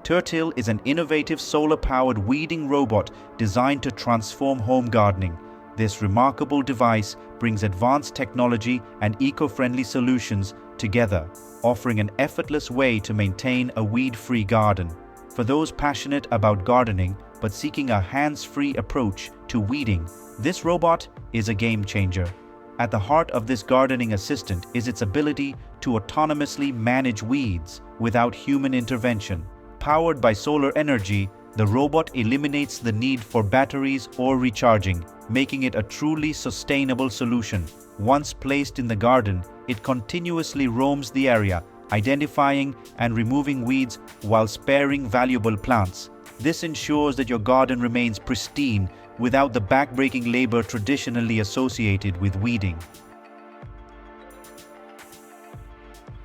Tertill is an innovative solar-powered weeding robot designed to transform home gardening. This remarkable device brings advanced technology and eco-friendly solutions together, offering an effortless way to maintain a weed-free garden. For those passionate about gardening but seeking a hands-free approach to weeding, this robot is a game-changer. At the heart of this gardening assistant is its ability to autonomously manage weeds without human intervention. Powered by solar energy, the robot eliminates the need for batteries or recharging, making it a truly sustainable solution. Once placed in the garden, it continuously roams the area, identifying and removing weeds while sparing valuable plants. This ensures that your garden remains pristine without the backbreaking labor traditionally associated with weeding.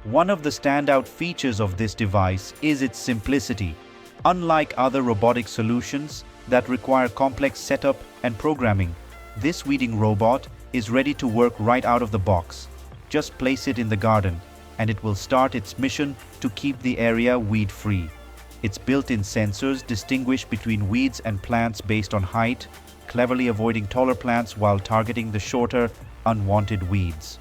One of the standout features of this device is its simplicity. Unlike other robotic solutions that require complex setup and programming, this weeding robot is ready to work right out of the box. Just place it in the garden, and it will start its mission to keep the area weed-free. Its built-in sensors distinguish between weeds and plants based on height, cleverly avoiding taller plants while targeting the shorter, unwanted weeds.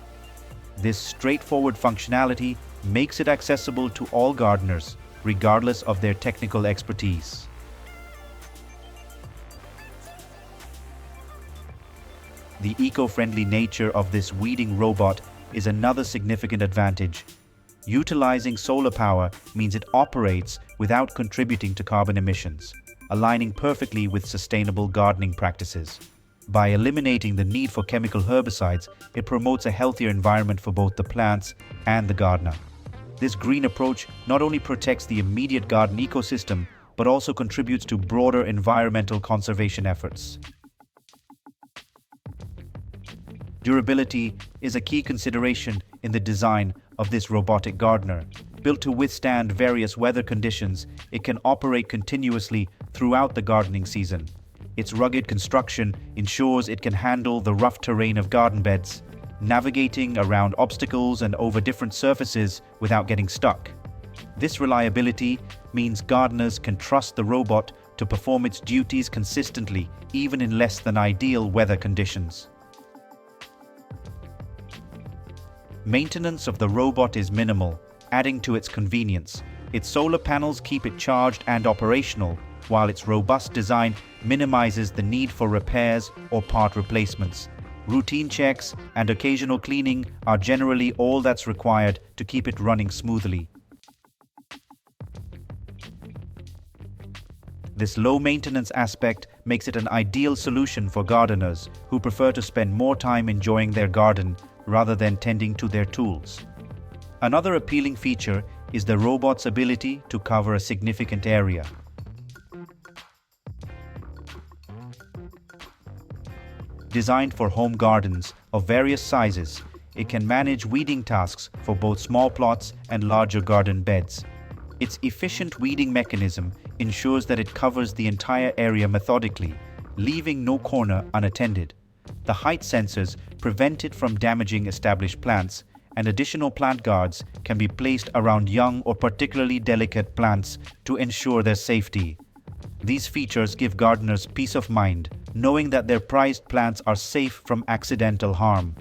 This straightforward functionality makes it accessible to all gardeners, regardless of their technical expertise. The eco-friendly nature of this weeding robot is another significant advantage. Utilizing solar power means it operates without contributing to carbon emissions, aligning perfectly with sustainable gardening practices. By eliminating the need for chemical herbicides, it promotes a healthier environment for both the plants and the gardener. This green approach not only protects the immediate garden ecosystem, but also contributes to broader environmental conservation efforts. Durability is a key consideration in the design of this robotic gardener. Built to withstand various weather conditions, it can operate continuously throughout the gardening season. Its rugged construction ensures it can handle the rough terrain of garden beds, navigating around obstacles and over different surfaces without getting stuck. This reliability means gardeners can trust the robot to perform its duties consistently, even in less than ideal weather conditions. Maintenance of the robot is minimal, adding to its convenience. Its solar panels keep it charged and operational, while its robust design minimizes the need for repairs or part replacements. Routine checks and occasional cleaning are generally all that's required to keep it running smoothly. This low-maintenance aspect makes it an ideal solution for gardeners who prefer to spend more time enjoying their garden rather than tending to their tools. Another appealing feature is the robot's ability to cover a significant area. Designed for home gardens of various sizes, it can manage weeding tasks for both small plots and larger garden beds. Its efficient weeding mechanism ensures that it covers the entire area methodically, leaving no corner unattended. The height sensors prevent it from damaging established plants, and additional plant guards can be placed around young or particularly delicate plants to ensure their safety. These features give gardeners peace of mind, knowing that their prized plants are safe from accidental harm.